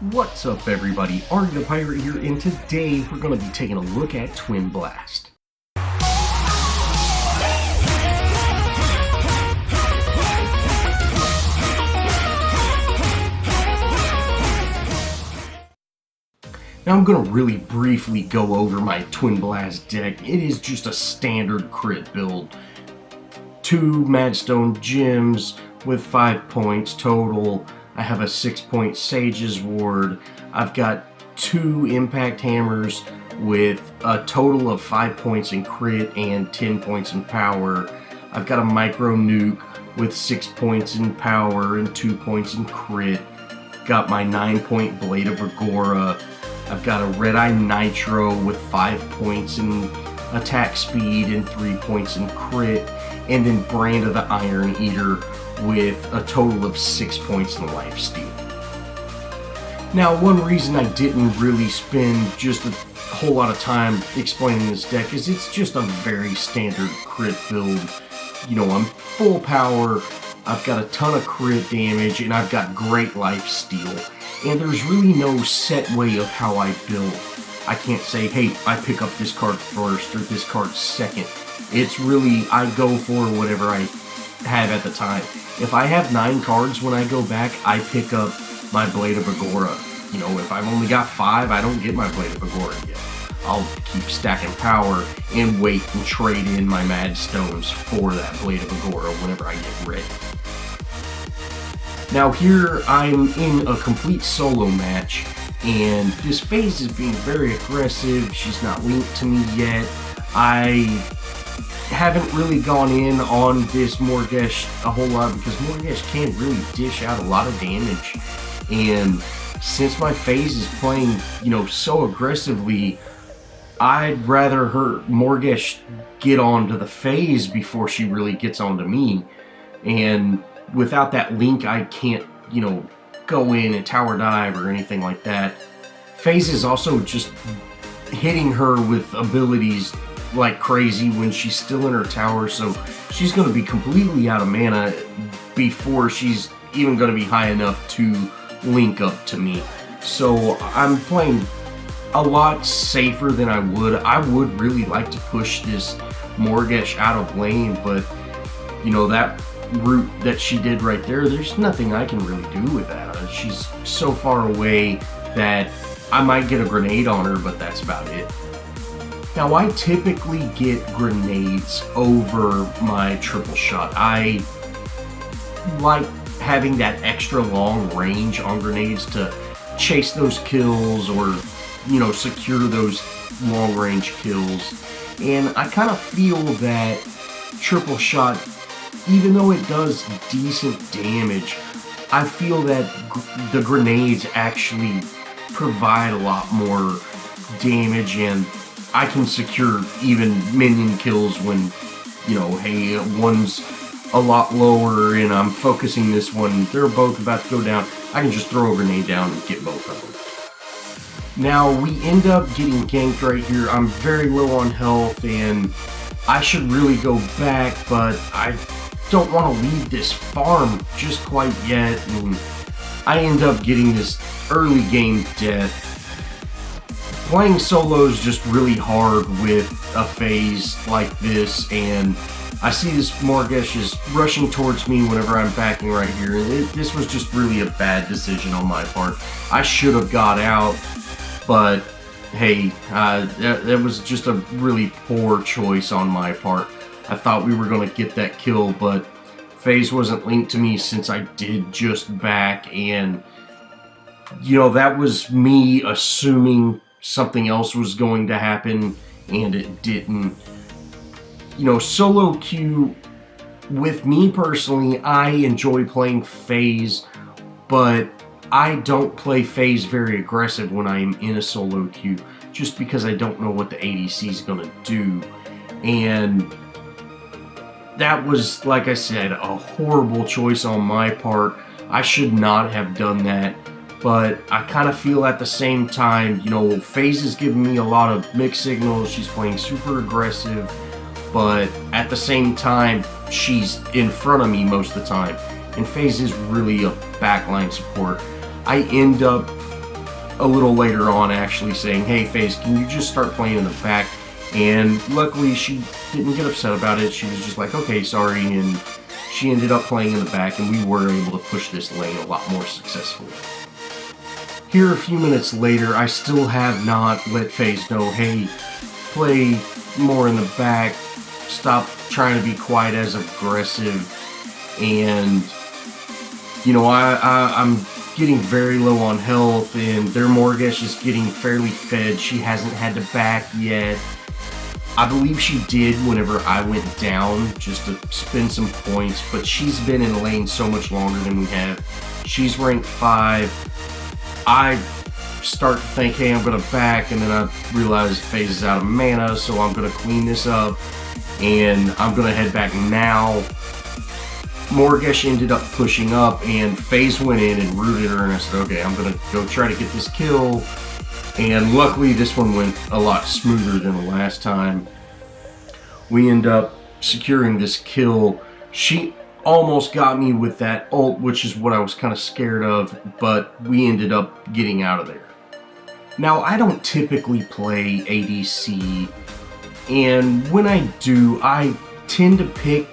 What's up everybody, Arrg the Pirate here, and today we're going to be taking a look at Twin Blast. Now I'm going to really briefly go over my Twin Blast deck. It is just a standard crit build. 2 Madstone gems with 5 points total. I have a 6-point Sage's Ward. I've got 2 Impact Hammers with a total of 5 points in crit and 10 points in power. I've got a Micro Nuke with 6 points in power and 2 points in crit. Got my 9-point Blade of Agora. I've got a Red Eye Nitro with 5 points in attack speed and 3 points in crit. And then Brand of the Iron Eater with a total of 6 points in lifesteal. Now, one reason I didn't really spend just a whole lot of time explaining this deck is it's just a very standard crit build. You know, I'm full power, I've got a ton of crit damage, and I've got great lifesteal. And there's really no set way of how I build. I can't say, hey, I pick up this card first or this card second. It's really, I go for whatever I have at the time. If I have 9 cards when I go back, I pick up my Blade of Agora. You know, if I've only got 5, I don't get my Blade of Agora yet. I'll keep stacking power and wait and trade in my Mad Stones for that Blade of Agora whenever I get ready. Now here I'm in a complete solo match, and this FaZe is being very aggressive. She's not linked to me yet. I haven't really gone in on this Morgesh a whole lot because Morgesh can't really dish out a lot of damage, and since my FaZe is playing, you know, so aggressively, I'd rather her Morgesh get onto the FaZe before she really gets onto me. And without that link, I can't, you know, go in and tower dive or anything like that. FaZe is also just hitting her with abilities like crazy when she's still in her tower, so she's going to be completely out of mana before she's even going to be high enough to link up to me. So I'm playing a lot safer than I would. I would really like to push this Morgesh out of lane, but you know, that route that she did right there, there's nothing I can really do with that. She's so far away that I might get a grenade on her, but that's about it. Now, I typically get grenades over my triple shot. I like having that extra long range on grenades to chase those kills or, you know, secure those long range kills. And I kind of feel that triple shot, even though it does decent damage, I feel that the grenades actually provide a lot more damage, and I can secure even minion kills when, you know, hey, one's a lot lower and I'm focusing this one, they're both about to go down, I can just throw a grenade down and get both of them. Now, we end up getting ganked right here. I'm very low on health and I should really go back, but I don't want to leave this farm just quite yet, and I end up getting this early game death. Playing solo is just really hard with a FaZe like this, and I see this Morgesh is rushing towards me whenever I'm backing right here. This was just really a bad decision on my part. I should have got out, but hey, that was just a really poor choice on my part. I thought we were going to get that kill, but FaZe wasn't linked to me since I did just back, and you know, that was me assuming something else was going to happen, and it didn't. You know, solo queue, with me personally, I enjoy playing FaZe, but I don't play FaZe very aggressive when I'm in a solo queue, just because I don't know what the ADC is going to do. And that was, like I said, a horrible choice on my part. I should not have done that. But I kind of feel at the same time, you know, FaZe is giving me a lot of mixed signals. She's playing super aggressive, but at the same time, she's in front of me most of the time. And FaZe is really a backline support. I end up a little later on actually saying, hey FaZe, can you just start playing in the back? And luckily she didn't get upset about it. She was just like, okay, sorry, and she ended up playing in the back, and we were able to push this lane a lot more successfully. Here a few minutes later, I still have not let FaZe know, hey, play more in the back, stop trying to be quite as aggressive, and you know, I'm getting very low on health, and their Morgesh is getting fairly fed. She hasn't had to back yet. I believe she did whenever I went down just to spend some points, but she's been in the lane so much longer than we have. She's ranked 5. I start to think, hey, I'm gonna back, and then I realize FaZe is out of mana, so I'm gonna clean this up, and I'm gonna head back now. Morgesh ended up pushing up, and FaZe went in and rooted her, and I said, okay, I'm gonna go try to get this kill. And luckily this one went a lot smoother than the last time. We end up securing this kill. She almost got me with that ult, which is what I was kind of scared of, but we ended up getting out of there. Now, I don't typically play ADC, and when I do, I tend to pick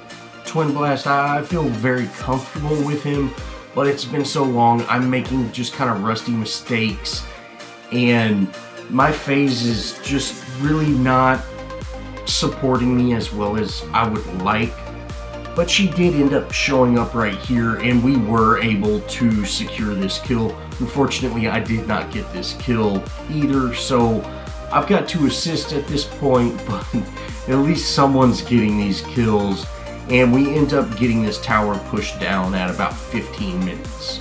Twin Blast. I feel very comfortable with him, but it's been so long, I'm making just kind of rusty mistakes, and my FaZe is just really not supporting me as well as I would like. But she did end up showing up right here, and we were able to secure this kill. Unfortunately, I did not get this kill either, so I've got 2 assists at this point, but at least someone's getting these kills, and we end up getting this tower pushed down at about 15 minutes.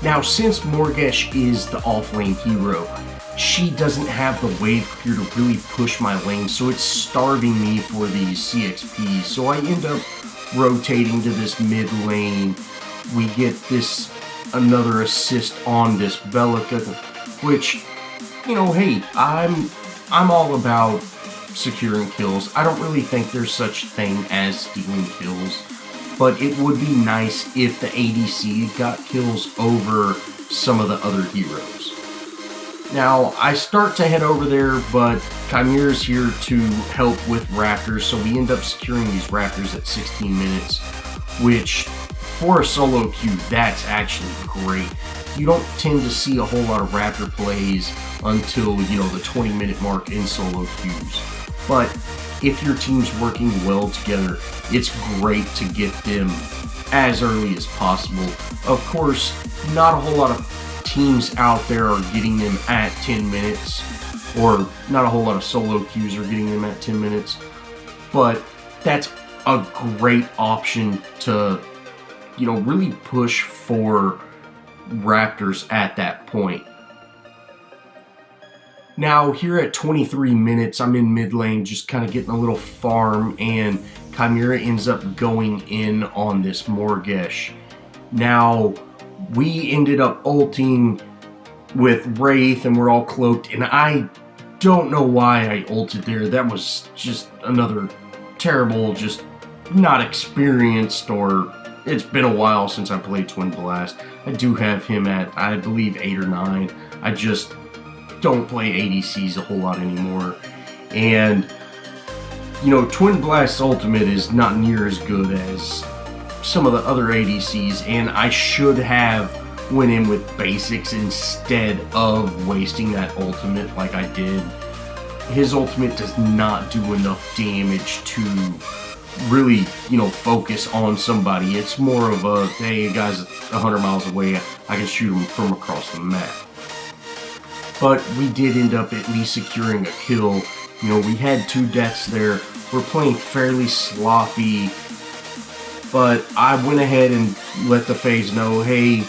Now, since Morgesh is the off-lane hero, she doesn't have the wave clear to really push my lane, so it's starving me for these CXPs. So I end up rotating to this mid lane. We get this another assist on this Bellica, which, you know, hey, I'm all about securing kills. I don't really think there's such thing as stealing kills, but it would be nice if the ADC got kills over some of the other heroes. Now, I start to head over there, but Chimera's here to help with Raptors, so we end up securing these Raptors at 16 minutes, which, for a solo queue, that's actually great. You don't tend to see a whole lot of Raptor plays until, you know, the 20-minute mark in solo queues. But if your team's working well together, it's great to get them as early as possible. Of course, not a whole lot of teams out there are getting them at 10 minutes, or not a whole lot of solo queues are getting them at 10 minutes, but that's a great option to, you know, really push for Raptors at that point. Now, here at 23 minutes, I'm in mid lane, just kind of getting a little farm, and Chimera ends up going in on this Morgesh. Now, we ended up ulting with Wraith, and we're all cloaked, and I don't know why I ulted there. That was just another terrible, just not experienced, or it's been a while since I played Twin Blast. I do have him at, I believe, 8 or 9. I just don't play ADCs a whole lot anymore. And, you know, Twin Blast's ultimate is not near as good as some of the other ADCs, and I should have went in with basics instead of wasting that ultimate like I did. His ultimate does not do enough damage to really, you know, focus on somebody. It's more of a, hey, guy's 100 miles away, I can shoot him from across the map. But we did end up at least securing a kill. You know, we had 2 deaths there. We're playing fairly sloppy, but I went ahead and let the FaZe know, hey,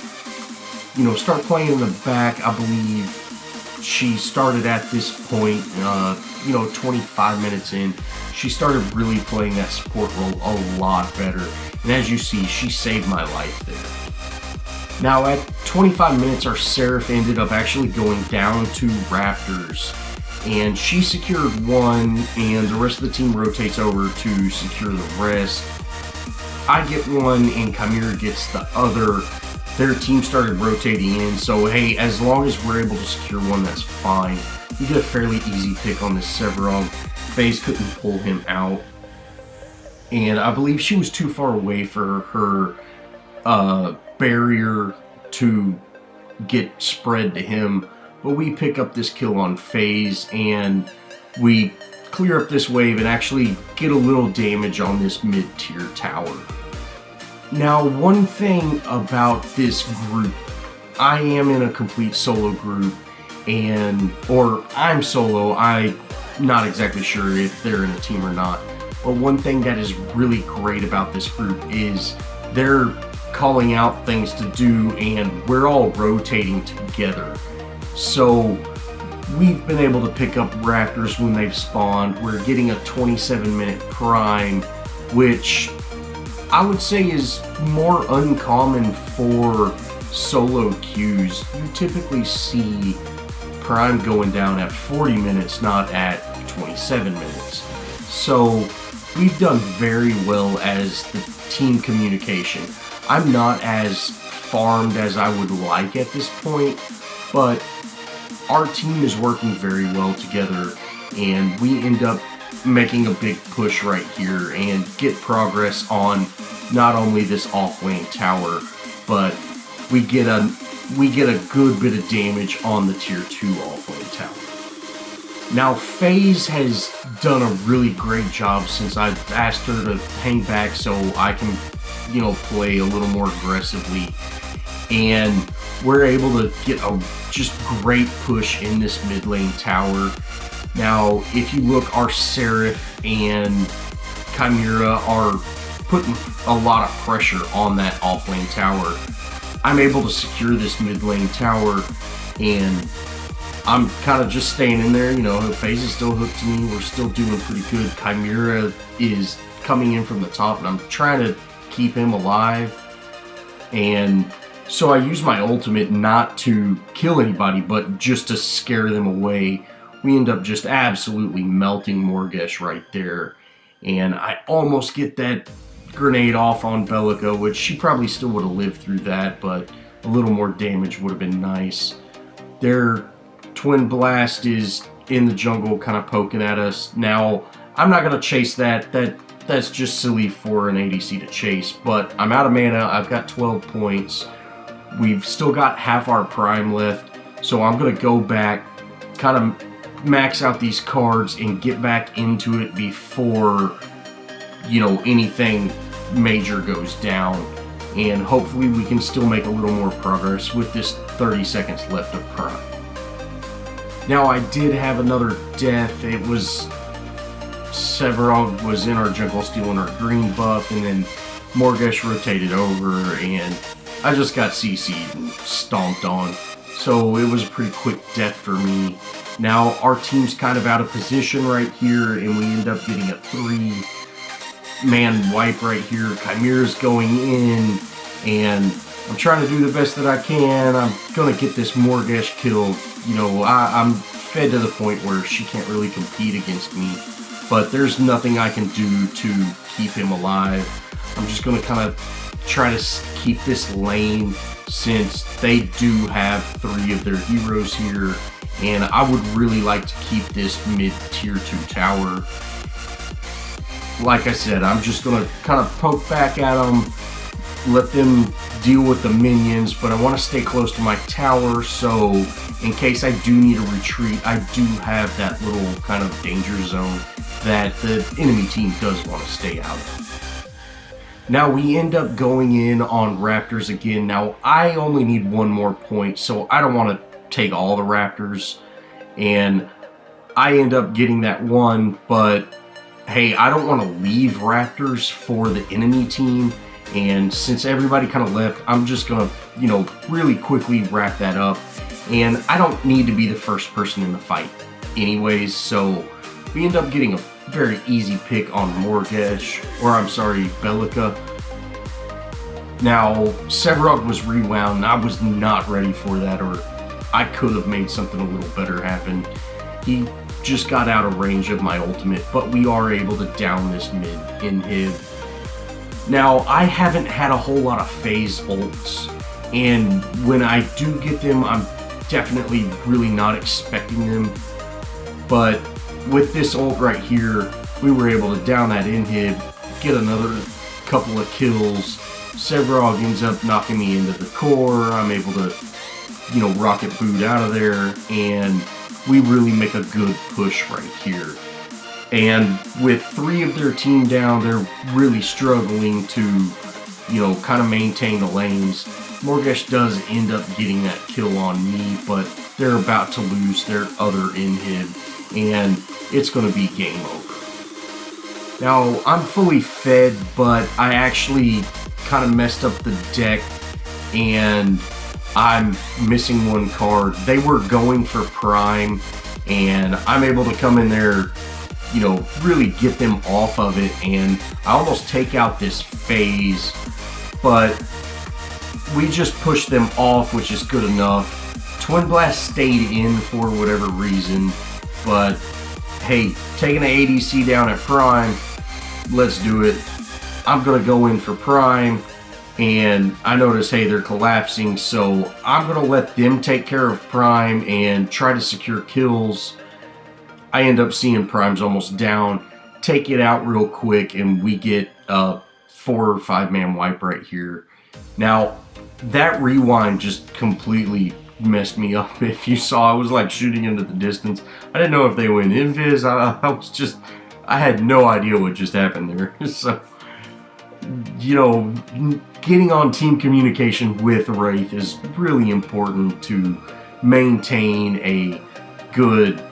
you know, start playing in the back. I believe she started at this point, you know, 25 minutes in. She started really playing that support role a lot better. And as you see, she saved my life there. Now at 25 minutes, our Seraph ended up actually going down to Raptors, and she secured 1, and the rest of the team rotates over to secure the rest. I get 1, and Chimera gets the other, their team started rotating in, so hey, as long as we're able to secure one, that's fine. We get a fairly easy pick on this Severog. FaZe couldn't pull him out, and I believe she was too far away for her barrier to get spread to him, but we pick up this kill on FaZe, and we clear up this wave and actually get a little damage on this mid-tier tower. Now, one thing about this group, I am in a complete solo group, or I'm solo, I'm not exactly sure if they're in a team or not, but one thing that is really great about this group is they're calling out things to do, and we're all rotating together. So we've been able to pick up Raptors when they've spawned. We're getting a 27-minute prime, which I would say is more uncommon for solo queues. You typically see prime going down at 40 minutes, not at 27 minutes. So we've done very well as the team communication. I'm not as farmed as I would like at this point, but our team is working very well together, and we end up making a big push right here and get progress on not only this off-lane tower, but we get a good bit of damage on the tier 2 off-lane tower. Now, FaZe has done a really great job since I asked her to hang back so I can, play a little more aggressively, and we're able to get a just great push in this mid lane tower. Now, if you look, our Seraph and Chimera are putting a lot of pressure on that off lane tower. I'm able to secure this mid lane tower, and I'm kind of just staying in there. FaZe is still hooked to me. We're still doing pretty good. Chimera is coming in from the top, and I'm trying to keep him alive. And so I use my ultimate not to kill anybody, but just to scare them away. We end up just absolutely melting Morgesh right there. And I almost get that grenade off on Bellica, which she probably still would have lived through that, but a little more damage would have been nice. Their Twin Blast is in the jungle kind of poking at us. Now, I'm not going to chase that. That's just silly for an ADC to chase, but I'm out of mana. I've got 12 points. We've still got half our prime left, so I'm going to go back, kind of max out these cards and get back into it before, anything major goes down. And hopefully we can still make a little more progress with this 30 seconds left of prime. Now, I did have another death. It was Severog was in our jungle stealing our green buff, and then Morgesh rotated over, and I just got CC'd and stomped on. So it was a pretty quick death for me. Now our team's kind of out of position right here, and we end up getting a 3-man wipe right here. Chimera's going in, and I'm trying to do the best that I can. I'm going to get this Morgesh kill. I'm fed to the point where she can't really compete against me, but there's nothing I can do to keep him alive. I'm just going to kind of try to keep this lane, since they do have 3 of their heroes here, and I would really like to keep this mid-tier 2 tower. Like I said, I'm just going to kind of poke back at them, let them deal with the minions, but I want to stay close to my tower, so in case I do need a retreat, I do have that little kind of danger zone that the enemy team does want to stay out of. Now we end up going in on Raptors again. Now I only need 1 more point, so I don't want to take all the Raptors, and I end up getting that 1, but hey, I don't want to leave Raptors for the enemy team, and since everybody kind of left, I'm just going to, really quickly wrap that up, and I don't need to be the first person in the fight anyways, so we end up getting a very easy pick on Morgesh, or I'm sorry, Bellica. Now, Severog was rewound, and I was not ready for that, or I could have made something a little better happen. He just got out of range of my ultimate, but we are able to down this mid inhib. Now, I haven't had a whole lot of phase ults, and when I do get them, I'm definitely really not expecting them. But with this ult right here, we were able to down that inhib, get another couple of kills. Sevrog ends up knocking me into the core. I'm able to, you know, rocket boot out of there, and we really make a good push right here. And with 3 of their team down, they're really struggling to, you know, kind of maintain the lanes. Morgesh does end up getting that kill on me, but they're about to lose their other inhib, and it's going to be game over. Now, I'm fully fed, but I actually kind of messed up the deck, and I'm missing 1 card. They were going for Prime, and I'm able to come in there, you know, really get them off of it, and I almost take out this phase, but we just pushed them off, which is good enough. Twin Blast stayed in for whatever reason, but hey, taking an ADC down at Prime, let's do it. I'm gonna go in for Prime, and I notice, hey, they're collapsing, so I'm gonna let them take care of Prime and try to secure kills. I end up seeing Prime's almost down, take it out real quick, and we get a 4 or 5 man wipe right here. Now, that rewind just completely messed me up. If you saw, I was like shooting into the distance. I didn't know if they went invis. I had no idea what just happened there. So, you know, getting on team communication with Wraith is really important to maintain a good,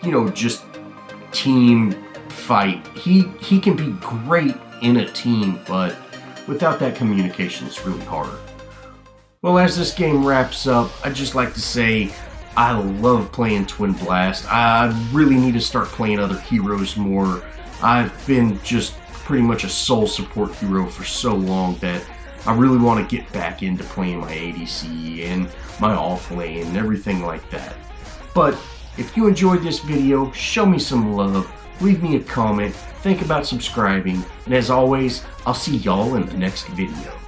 you know, just team fight. He can be great in a team, but without that communication, it's really hard. Well, as this game wraps up, I'd just like to say I love playing Twin Blast. I really need to start playing other heroes more. I've been just pretty much a sole support hero for so long that I really want to get back into playing my ADC and my off lane and everything like that. But if you enjoyed this video, show me some love, leave me a comment, think about subscribing, and as always, I'll see y'all in the next video.